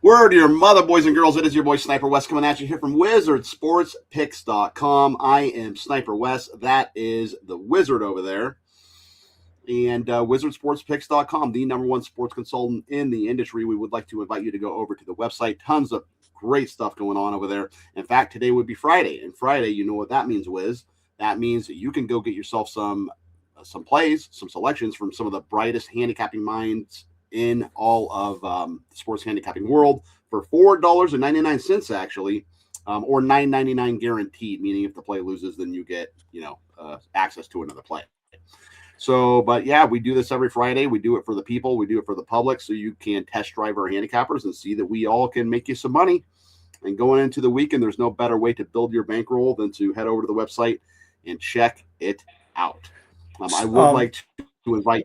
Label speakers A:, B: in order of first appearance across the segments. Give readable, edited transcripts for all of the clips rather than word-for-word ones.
A: Word to your mother, boys and girls. It is your boy Sniper Wes coming at you here from WizardSportsPicks.com. I am Sniper Wes. That is the Wizard over there. And WizardSportsPicks.com, the number one sports consultant in the industry. We would like to invite you to go over to the website. Tons of great stuff going on over there. In fact, today would be Friday. And Friday, you know what that means, Wiz. That means that you can go get yourself some plays, some selections from some of the brightest handicapping minds in all of the sports handicapping world for $4.99 actually, or $9.99 guaranteed. Meaning, if the play loses, then you get access to another play. So, but yeah, we do this every Friday. We do it for the people. We do it for the public, so you can test drive our handicappers and see that we all can make you some money. And going into the weekend, there's no better way to build your bankroll than to head over to the website and check it out. I would like to invite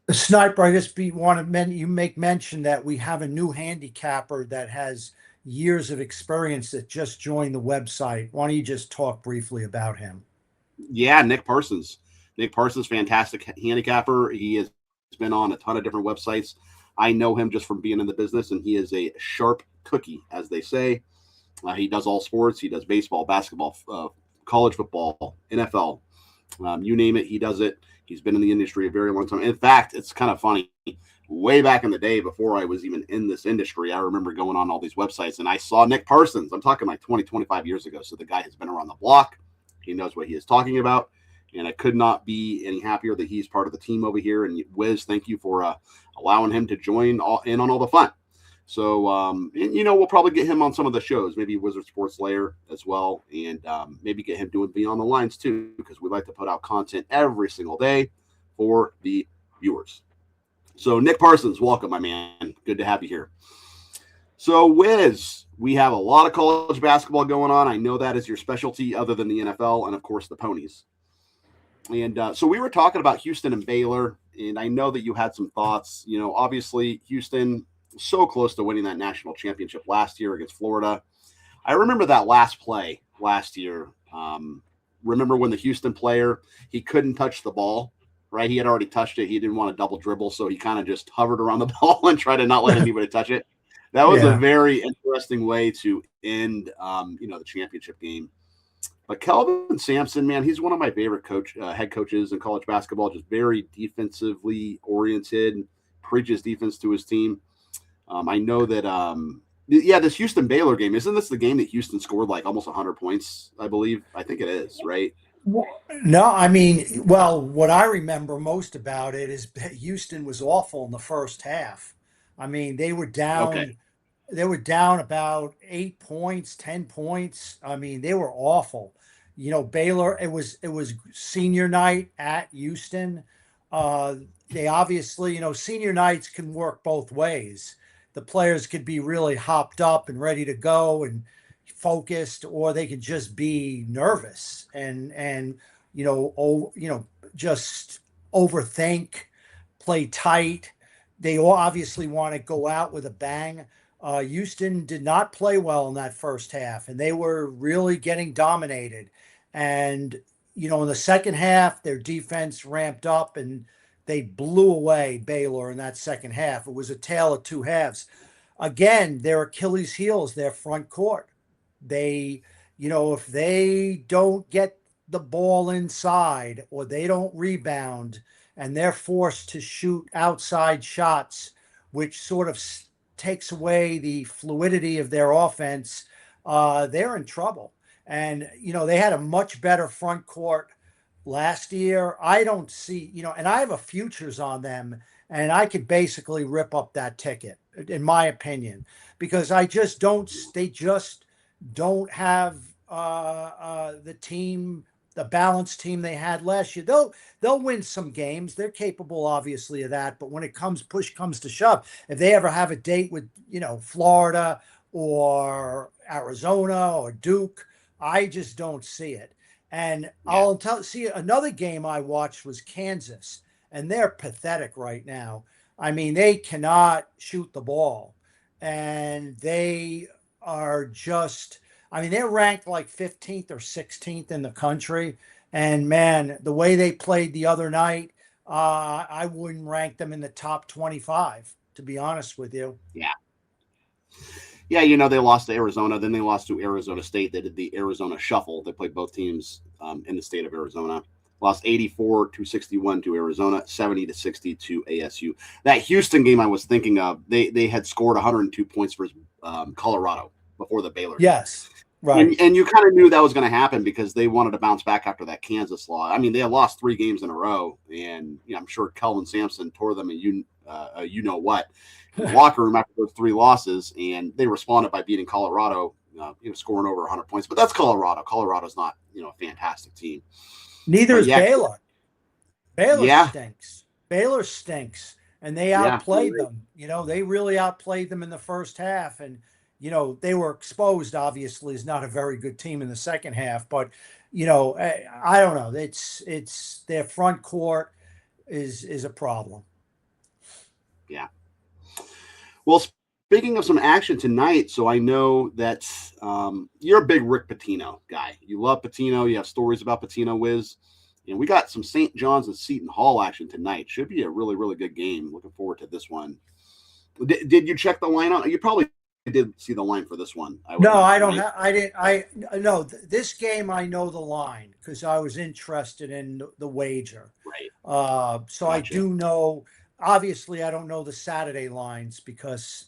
B: Sniper. I just you make mention that we have a new handicapper that has years of experience that just joined the website. Why don't you just talk briefly about him?
A: Yeah, Nick Parsons. Nick Parsons, fantastic handicapper. He has been on a ton of different websites. I know him just from being in the business, and he is a sharp cookie, as they say. He does all sports. He does baseball, basketball, college football, NFL. You name it, he does it. He's been in the industry a very long time. In fact, it's kind of funny. Way back in the day, before I was even in this industry, I remember going on all these websites, and I saw Nick Parsons. I'm talking like 20, 25 years ago. So the guy has been around the block. He knows what he is talking about. And I could not be any happier that he's part of the team over here. And Wiz, thank you for allowing him to join in on all the fun. So, we'll probably get him on some of the shows, maybe Wizard Sports Lair as well, and maybe get him doing Beyond the Lines too, because we like to put out content every single day for the viewers. So, Nick Parsons, welcome, my man. Good to have you here. So, Wiz, we have a lot of college basketball going on. I know that is your specialty, other than the NFL and, of course, the ponies. And so we were talking about Houston and Baylor, and I know that you had some thoughts. Obviously, Houston so close to winning that national championship last year against Florida. I remember that last play last year. Remember when the Houston player, he couldn't touch the ball, right? He had already touched it. He didn't want to double dribble, so he kind of just hovered around the ball and tried to not let anybody touch it. That was a very interesting way to end, the championship game. But Kelvin Sampson, man, he's one of my favorite head coaches in college basketball, just very defensively oriented, preaches defense to his team. I know that, this Houston Baylor game, isn't this the game that Houston scored like almost 100 points, I believe? I think it is, right?
B: No, I mean, well, what I remember most about it is Houston was awful in the first half. I mean, they were down.
A: Okay.
B: They were down about 8 points, 10 points. I mean, they were awful. Baylor, it was senior night at Houston. They obviously, senior nights can work both ways. The players could be really hopped up and ready to go and focused, or they could just be nervous and just overthink, play tight. They all obviously want to go out with a bang. Houston did not play well in that first half, and they were really getting dominated. And, in the second half, their defense ramped up and they blew away Baylor in that second half. It was a tale of two halves. Again, their Achilles heel is their front court. They, if they don't get the ball inside or they don't rebound and they're forced to shoot outside shots, which sort of takes away the fluidity of their offense, they're in trouble. And, they had a much better front court last year. I don't see, and I have a futures on them, and I could basically rip up that ticket, in my opinion, because they just don't have the team, the balanced team they had last year. They'll win some games. They're capable, obviously, of that. But when push comes to shove, if they ever have a date with, Florida or Arizona or Duke, I just don't see it. And see, another game I watched was Kansas, and they're pathetic right now. I mean, they cannot shoot the ball, and they are just, I mean, they're ranked like 15th or 16th in the country. And man, the way they played the other night, I wouldn't rank them in the top 25, to be honest with you.
A: Yeah. Yeah, they lost to Arizona. Then they lost to Arizona State. They did the Arizona Shuffle. They played both teams in the state of Arizona. Lost 84-61 to Arizona, 70-60 to ASU. That Houston game I was thinking of, they had scored 102 points for Colorado before the Baylor game.
B: Yes, right.
A: And you kind of knew that was going to happen because they wanted to bounce back after that Kansas loss. I mean, they had lost 3 games in a row, and I'm sure Kelvin Sampson tore them, and you know what, in the locker room after those 3 losses, and they responded by beating Colorado, scoring over 100 points. But that's Colorado. Colorado's not a fantastic team.
B: Neither is Baylor. Baylor stinks. Baylor stinks, and they outplayed them. They really outplayed them in the first half, and they were exposed. Obviously, is not a very good team in the second half, but I don't know. It's their front court is a problem.
A: Yeah. Well, speaking of some action tonight, so I know that you're a big Rick Pitino guy. You love Pitino. You have stories about Pitino, Wiz. And we got some St. John's and Seton Hall action tonight. Should be a really, really good game. Looking forward to this one. Did you check the line out? You probably did see the line for this one. This game I know the line because I was interested in the wager.
B: Right.
A: Gotcha.
B: I do know. Obviously, I don't know the Saturday lines because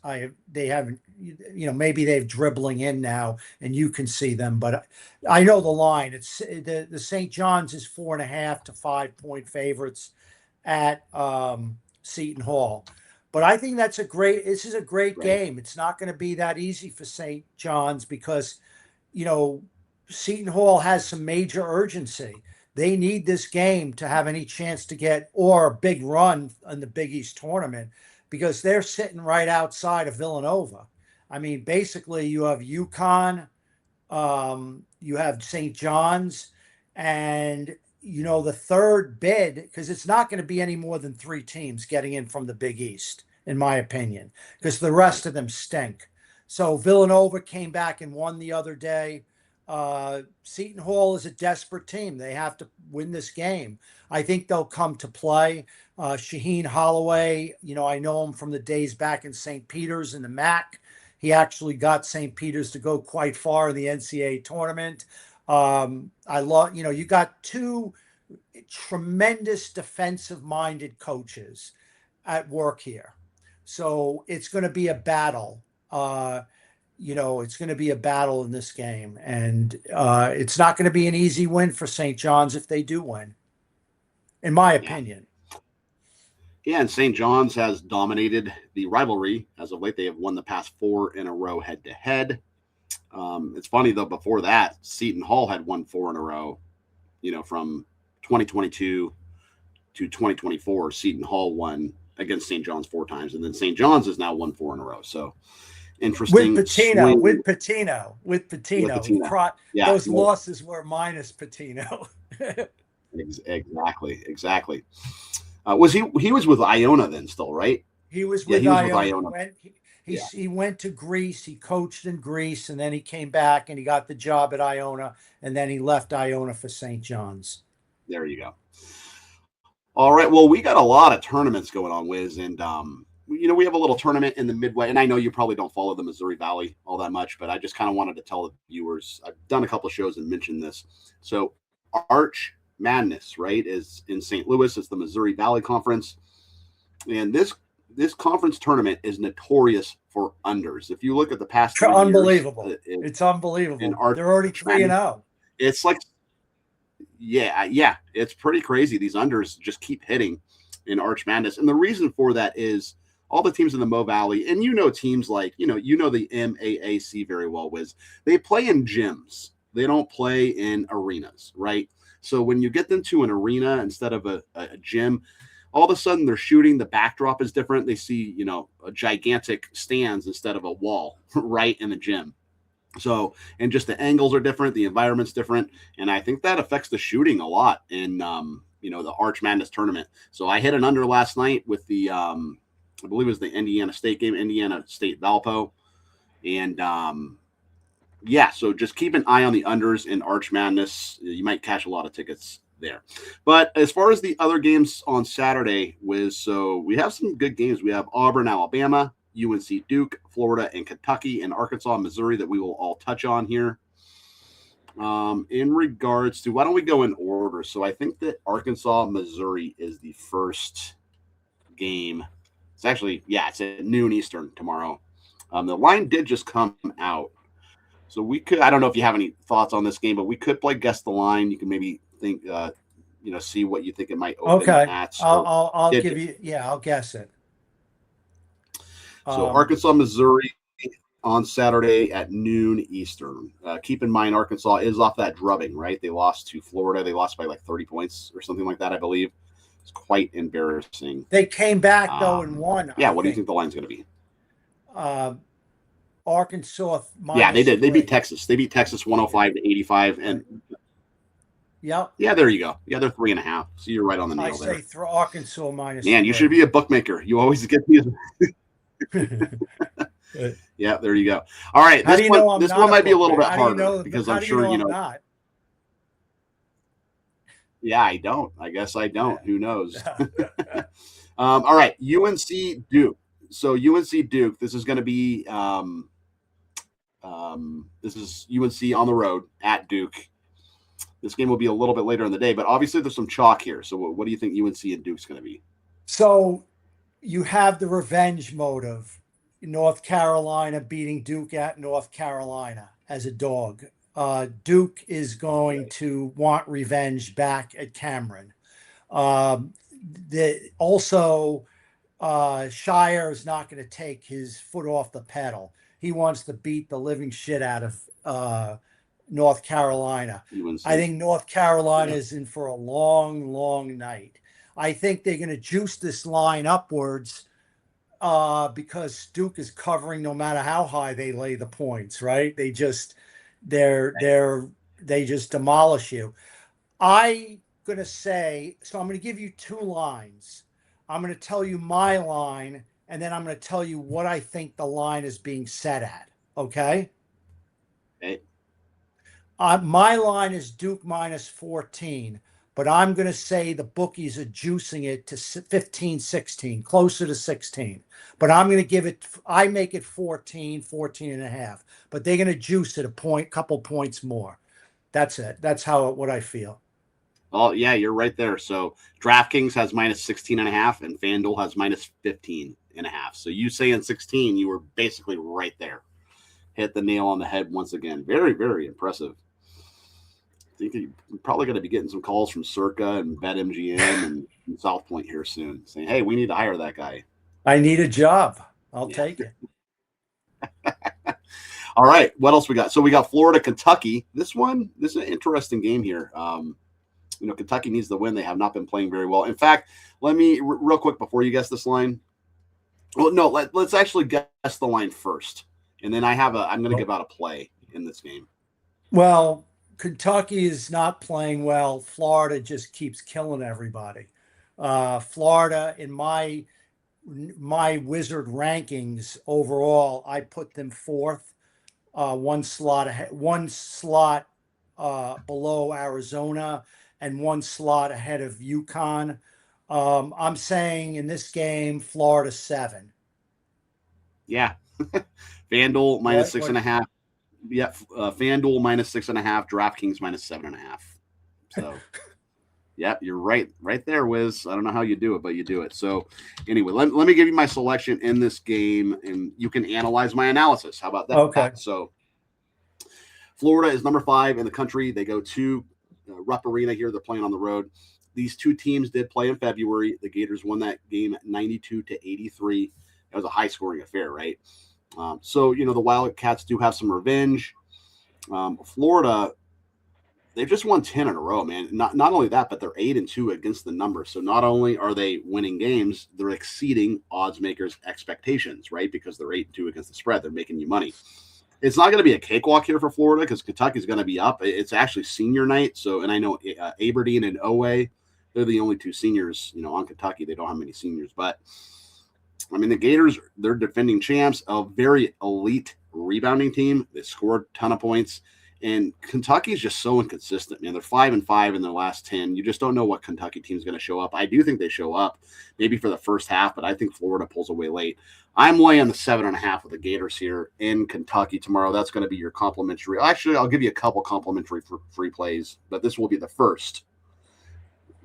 B: they haven't, maybe they're dribbling in now and you can see them, but I know the line. It's the St. John's is 4.5 to 5 point favorites at Seton Hall. But I think this is a great game. It's not going to be that easy for St. John's because, Seton Hall has some major urgency. They need this game to have any chance to get or a big run in the Big East tournament because they're sitting right outside of Villanova. I mean, basically you have UConn, you have St. John's, and the third bid, because it's not going to be any more than 3 teams getting in from the Big East, in my opinion, because the rest of them stink. So Villanova came back and won the other day. Seton Hall is a desperate team. They have to win this game. I think they'll come to play. Shaheen Holloway, I know him from the days back in St. Peter's in the MAC. He actually got St. Peter's to go quite far in the NCAA tournament. You got 2 tremendous defensive-minded coaches at work here. So it's going to be a battle. It's going to be a battle in this game. And it's not going to be an easy win for St. John's if they do win, in my opinion.
A: Yeah, and St. John's has dominated the rivalry. As of late, they have won the past 4 in a row head-to-head. It's funny, though, before that, Seton Hall had won 4 in a row, from 2022 to 2024. Seton Hall won against St. John's 4 times, and then St. John's has now won 4 in a row. So interesting.
B: With Pitino. Those losses were minus Pitino.
A: Exactly. Was he was with Iona then still, right?
B: He was with Iona. He went to Greece. He coached in Greece, and then he came back and he got the job at Iona, and then he left Iona for St. John's.
A: There you go. All right. Well, we got a lot of tournaments going on, Wiz, and we have a little tournament in the Midway, and I know you probably don't follow the Missouri Valley all that much, but I just kind of wanted to tell the viewers. I've done a couple of shows and mentioned this. So Arch Madness, right, is in St. Louis. It's the Missouri Valley Conference, and this conference tournament is notorious for unders. If you look at the past 3
B: unbelievable.
A: years,
B: it's unbelievable. They're already 3-0.
A: It's like, yeah, it's pretty crazy. These unders just keep hitting in Arch Madness, and the reason for that is all the teams in the Mo Valley, and teams like the MAAC very well, Wiz. They play in gyms. They don't play in arenas, right? So when you get them to an arena instead of a gym, all of a sudden they're shooting. The backdrop is different. They see, a gigantic stands instead of a wall, right, in the gym. So, and just the angles are different. The environment's different. And I think that affects the shooting a lot in, the Arch Madness tournament. So I hit an under last night with the, I believe it was the Indiana State game, Indiana State Valpo. And, so just keep an eye on the unders in Arch Madness. You might cash a lot of tickets there. But as far as the other games on Saturday, so we have some good games. We have Auburn, Alabama. UNC Duke, Florida, and Kentucky, and Arkansas, Missouri that we will all touch on here. In regards to, why don't we go in order? So I think that Arkansas, Missouri is the first game. It's actually, it's at noon Eastern tomorrow. The line did just come out. So we could, I don't know if you have any thoughts on this game, but we could play guess the line. You can maybe think, see what you think it might open at. So
B: I'll give you, I'll guess it.
A: So Arkansas, Missouri on Saturday at noon Eastern. Keep in mind, Arkansas is off that drubbing, right? They lost to Florida. They lost by like 30 points or something like that, I believe. It's quite embarrassing.
B: They came back, though, and won.
A: Yeah, what do you think the line's going to be?
B: Arkansas
A: minus they did. 3. They beat Texas. They beat Texas 105-85. And yeah, there you go. Yeah, they're 3.5. So you're right on the nail there.
B: I say Arkansas minus
A: Man,
B: 3.
A: You should be a bookmaker. You always get these. Yeah, there you go. All right, this one might be a little bit harder because I'm sure you know.
B: Not?
A: Yeah, I don't. I guess I don't. Who knows? All right, UNC Duke. So UNC Duke. This is going to be. This is UNC on the road at Duke. This game will be a little bit later in the day, but obviously there's some chalk here. So what do you think UNC and Duke's going to be?
B: So you have the revenge motive. North Carolina beating Duke at North Carolina as a dog. Duke is going to want revenge back at Cameron. Shire is not going to take his foot off the pedal. He wants to beat the living shit out of North Carolina. I think North Carolina is in for a long, long night. I think they're going to juice this line upwards because Duke is covering no matter how high they lay the points, right? They just demolish you. I'm going to say, so I'm going to give you 2 lines. I'm going to tell you my line, and then I'm going to tell you what I think the line is being set at. Okay?
A: Okay.
B: My line is Duke minus 14, but I'm going to say the bookies are juicing it to 15, 16, closer to 16. But I'm going to give it, I make it 14, 14 and a half. But they're going to juice it a couple points more. That's it. That's what I feel.
A: Oh, yeah, you're right there. So DraftKings has minus 16.5 and FanDuel has minus 15.5. So you saying 16, you were basically right there. Hit the nail on the head once again. Very, very impressive. I think you're probably going to be getting some calls from Circa and BetMGM and South Point here soon saying, hey, we need to hire that guy. I
B: need a job. I'll take it.
A: All right. What else we got? So we got Florida, Kentucky. This is an interesting game here. Kentucky needs the win. They have not been playing very well. In fact, let me real quick before you guess this line. Well, no, let's actually guess the line first. And then I'm going to give out a play in this game.
B: Well, Kentucky is not playing well. Florida just keeps killing everybody. Florida, in my Wizard rankings overall, I put them 4th, one slot below Arizona, and 1 slot ahead of UConn. I'm saying in this game, Florida 7.
A: Yeah, FanDuel minus 6.5. Yeah, FanDuel minus 6.5, DraftKings minus 7.5. So, yeah, you're right there, Wiz. I don't know how you do it, but you do it. So, anyway, let me give you my selection in this game, and you can analyze my analysis. How about that?
B: Okay.
A: So, Florida is number 5 in the country. They go to Rupp Arena here. They're playing on the road. These 2 teams did play in February. The Gators won that game 92-83. That was a high-scoring affair, right? So, the Wildcats do have some revenge. Florida, they've just won 10 in a row, man. Not only that, but they're 8-2 against the number. So not only are they winning games, they're exceeding odds makers' expectations, right? Because they're 8-2 against the spread. They're making you money. It's not going to be a cakewalk here for Florida because Kentucky's going to be up. It's actually senior night. So, and I know Aberdeen and Owe, they're the only 2 seniors, on Kentucky. They don't have many seniors, but I mean, the Gators, they're defending champs, a very elite rebounding team. They scored a ton of points. And Kentucky is just so inconsistent, man. They're 5-5 in their last 10. You just don't know what Kentucky team's going to show up. I do think they show up, maybe for the first half, but I think Florida pulls away late. I'm laying the 7.5 with the Gators here in Kentucky tomorrow. That's going to be your complimentary. Actually, I'll give you a couple complimentary free plays, but this will be the first.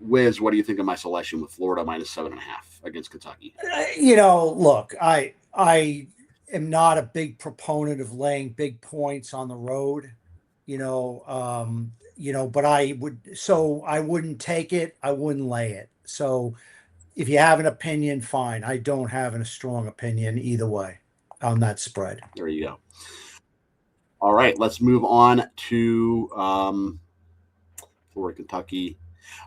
A: Wiz, what do you think of my selection with Florida minus 7.5 against Kentucky?
B: Look, I am not a big proponent of laying big points on the road. But I wouldn't take it. I wouldn't lay it. So if you have an opinion, fine. I don't have a strong opinion either way on that spread.
A: There you go. All right, let's move on to Florida, Kentucky.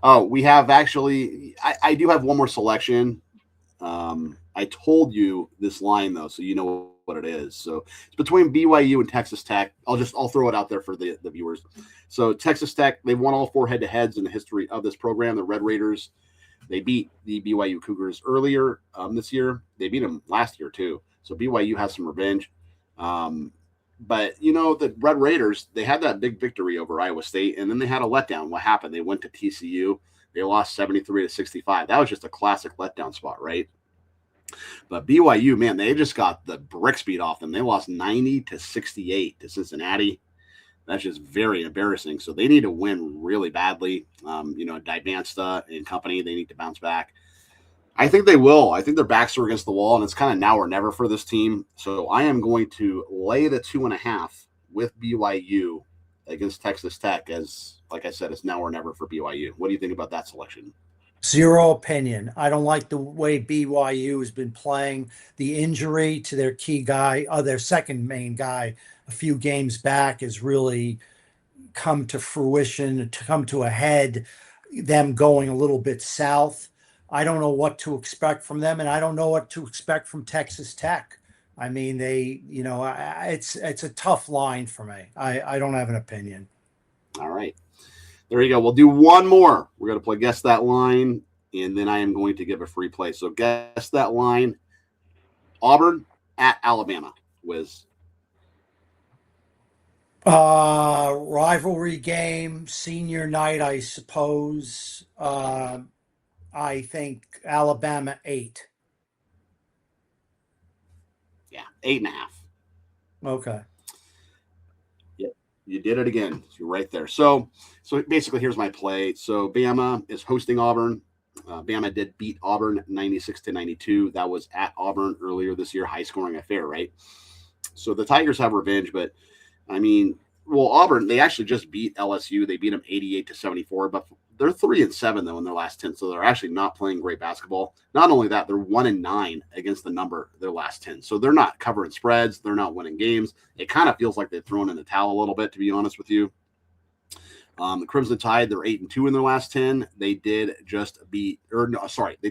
A: Oh, we have actually, I do have one more selection. I told you this line though, so you know what it is. So it's between BYU and Texas Tech. I'll throw it out there for the viewers. So Texas Tech, they've won all 4 head-to-heads in the history of this program. The Red Raiders, they beat the BYU Cougars earlier this year. They beat them last year too. So BYU has some revenge. But the Red Raiders, they had that big victory over Iowa State, and then they had a letdown. What happened? They went to TCU. They lost 73-65. That was just a classic letdown spot, right? But BYU, man, they just got the bricks beat off them. They lost 90-68 to Cincinnati. That's just very embarrassing. So they need to win really badly. Dybansta and company, they need to bounce back. I think they will. I think their backs are against the wall, and it's kind of now or never for this team. So I am going to lay the 2.5 with BYU against Texas Tech, as, like I said, it's now or never for BYU. What do you think about that selection?
B: Zero opinion. I don't like the way BYU has been playing. The injury to their key guy, their second main guy, a few games back has really come to fruition, to come to a head, them going a little bit south. I don't know what to expect from them, and I don't know what to expect from Texas Tech. I mean, it's a tough line for me. I don't have an opinion.
A: All right. There you go. We'll do one more. We're going to play Guess That Line, and then I am going to give a free play. So Guess That Line, Auburn at Alabama, Wiz.
B: Rivalry game, senior night, I suppose. I think Alabama 8.
A: Yeah, 8.5.
B: Okay.
A: You did it again. You're right there. So basically, here's my play. So Bama is hosting Auburn. Bama did beat Auburn 96-92. That was at Auburn earlier this year. High scoring affair, right? So the Tigers have revenge, but I mean, Auburn, they actually just beat LSU. They beat them 88-74, but they're 3-7 though in their last 10. So they're actually not playing great basketball. Not only that, they're 1-9 against the number their last 10. So they're not covering spreads. They're not winning games. It kind of feels like they've thrown in the towel a little bit, to be honest with you. The Crimson Tide, they're 8-2 in their last 10. They did just they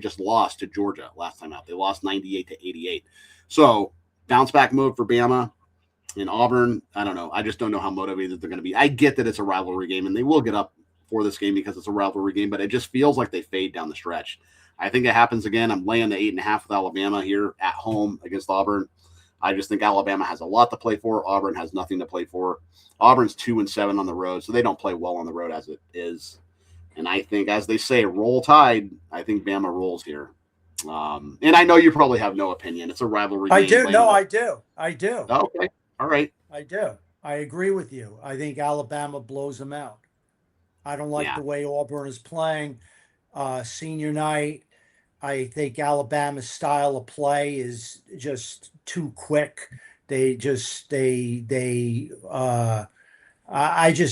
A: just lost to Georgia last time out. They lost 98-88. So bounce back mode for Bama. In Auburn, I don't know. I just don't know how motivated they're going to be. I get that it's a rivalry game, and they will get up for this game because it's a rivalry game, but it just feels like they fade down the stretch. I think it happens again. I'm laying the 8.5 with Alabama here at home against Auburn. I just think Alabama has a lot to play for. Auburn has nothing to play for. Auburn's 2-7 on the road, so they don't play well on the road as it is. And I think, as they say, roll tide. I think Bama rolls here. And I know you probably have no opinion. It's a rivalry game.
B: I do. No, I do.
A: Okay. All right.
B: I do. I agree with you. I think Alabama blows them out. I don't like the way Auburn is playing. Senior night, I think Alabama's style of play is just too quick. I just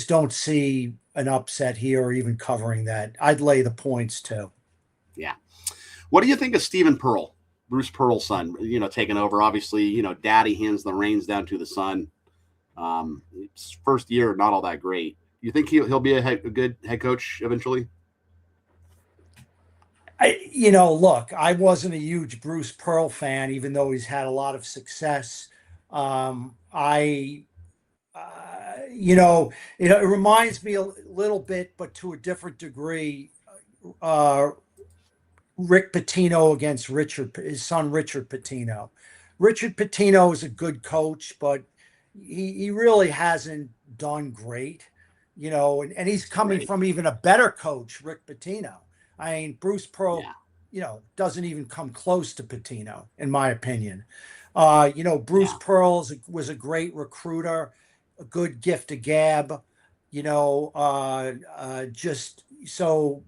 B: don't see an upset here or even covering that. I'd lay the points too.
A: Yeah. What do you think of Stephen Pearl, Bruce Pearl's son, taking over? Obviously, daddy hands the reins down to the son. His first year, not all that great. You think he'll be a good head coach eventually?
B: Look, I wasn't a huge Bruce Pearl fan, even though he's had a lot of success. It reminds me a little bit, but to a different degree, Rick Pitino against his son, Richard Pitino. Richard Pitino is a good coach, but he really hasn't done great, and he's coming
A: Right.
B: from even a better coach, Rick Pitino. I mean, Bruce Pearl,
A: Yeah.
B: doesn't even come close to Pitino, in my opinion. Bruce
A: Yeah.
B: Pearl was a great recruiter, a good gift to gab, just so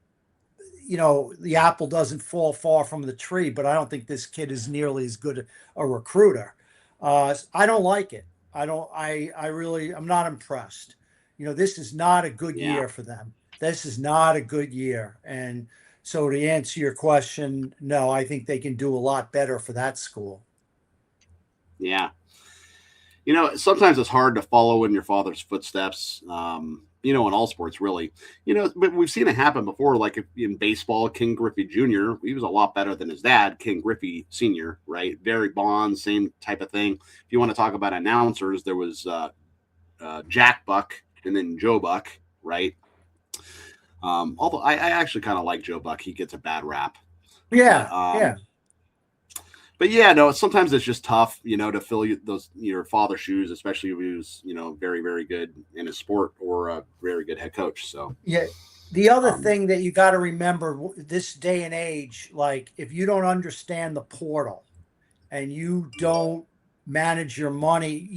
B: the apple doesn't fall far from the tree, but I don't think this kid is nearly as good a recruiter. I don't like it. I'm not impressed. This is not a good
A: Yeah.
B: year for them. This is not a good year. And so to answer your question, no, I think they can do a lot better for that school.
A: Yeah. Sometimes it's hard to follow in your father's footsteps. In all sports, really. But we've seen it happen before, like in baseball, King Griffey Jr., he was a lot better than his dad, King Griffey Sr., right? Barry Bonds, same type of thing. If you want to talk about announcers, there was Jack Buck and then Joe Buck, right? Although I actually kind of like Joe Buck. He gets a bad rap. But
B: Yeah, yeah.
A: yeah, no, sometimes it's just tough, to fill your father's shoes, especially if he was, very, very good in his sport or a very good head coach. So,
B: Yeah. The other
A: um,
B: thing that you got to remember this day and age, like if you don't understand the portal and you don't manage your money,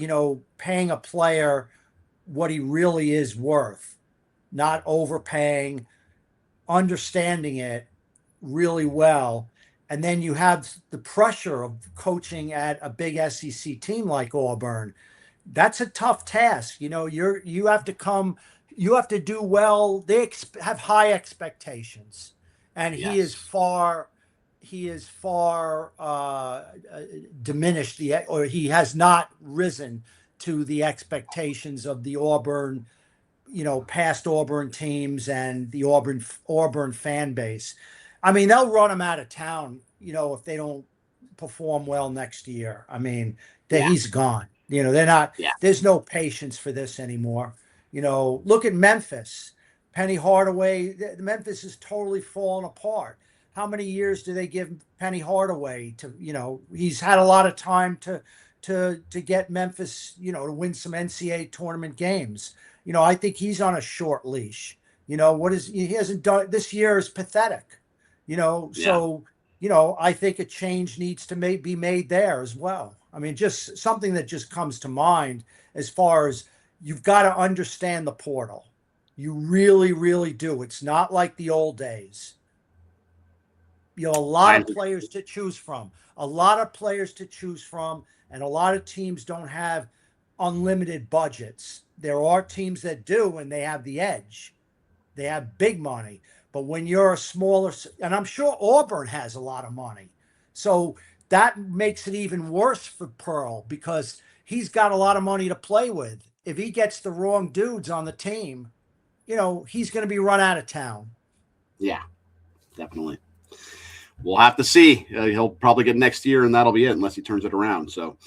B: paying a player what he really is worth, not overpaying, understanding it really well. And then you have the pressure of coaching at a big SEC team like Auburn. That's a tough task. You have to do well. They have high expectations, and
A: yes,
B: he is far diminished or he has not risen to the expectations of the Auburn, past Auburn teams and the Auburn fan base. I mean, they'll run him out of town, if they don't perform well next year. I mean, that
A: yeah,
B: he's gone. They're not.
A: yeah,
B: There's no patience for this anymore. Look at Memphis. Penny Hardaway. Memphis is totally fallen apart. How many years do they give Penny Hardaway to? He's had a lot of time to get Memphis, to win some NCAA tournament games. I think he's on a short leash. He hasn't done this year is pathetic.
A: yeah.
B: So I think a change needs to be made there as well. I mean, just something that just comes to mind as far as you've got to understand the portal. You really, really do. It's not like the old days. A lot
A: I
B: of players to choose from, and a lot of teams don't have unlimited budgets. There are teams that do, and they have the edge. They have big money. But when you're a smaller, and I'm sure Auburn has a lot of money. So that makes it even worse for Pearl because he's got a lot of money to play with. If he gets the wrong dudes on the team, he's going to be run out of town.
A: Yeah, definitely. We'll have to see. He'll probably get next year, and that'll be it unless he turns it around. So,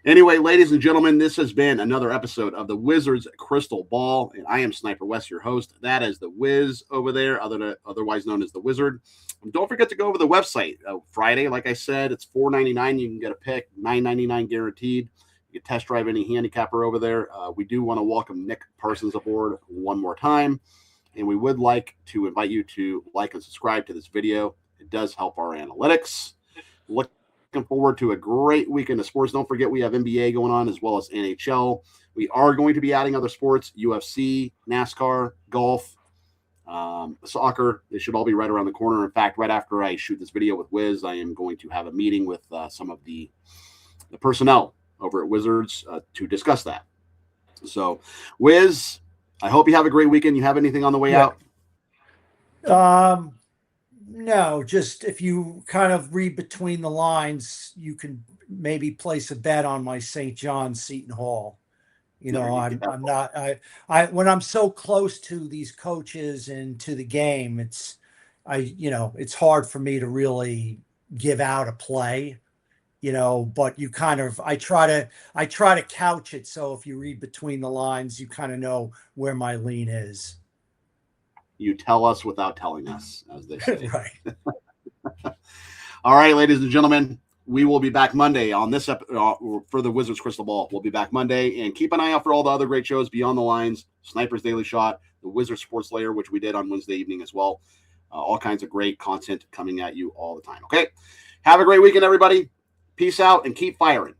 A: anyway, ladies and gentlemen, this has been another episode of the Wizards Crystal Ball, and I am Sniper West, your host. That is the Wiz over there, otherwise known as the Wizard. And don't forget to go over the website. Friday, like I said, it's $4.99. You can get a pick, $9.99 guaranteed. You can test drive any handicapper over there. We do want to welcome Nick Parsons aboard one more time, and we would like to invite you to like and subscribe to this video. It does help our analytics. Looking forward to a great weekend of sports. Don't forget we have NBA going on as well as NHL. We are going to be adding other sports, UFC, NASCAR, golf, soccer. They should all be right around the corner. In fact, right after I shoot this video with Wiz, I am going to have a meeting with some of the personnel over at Wizards to discuss that. So, Wiz, I hope you have a great weekend. You have anything on the way out?
B: No, just if you kind of read between the lines, you can maybe place a bet on my St. John's Seton Hall. I'm not I when I'm so close to these coaches and to the game, it's hard for me to really give out a play, but you kind of I try to couch it so if you read between the lines, you kind of know where my lean is.
A: You tell us without telling us, as they say.
B: Right.
A: All right, ladies and gentlemen, We will be back Monday on this for the Wizards Crystal Ball. We'll be back Monday, and keep an eye out for all the other great shows, Beyond the Lines, Sniper's Daily Shot, the Wizards Sports Layer, which we did on Wednesday evening as well. All kinds of great content coming at you all the time. Okay, have a great weekend, everybody. Peace out and keep firing.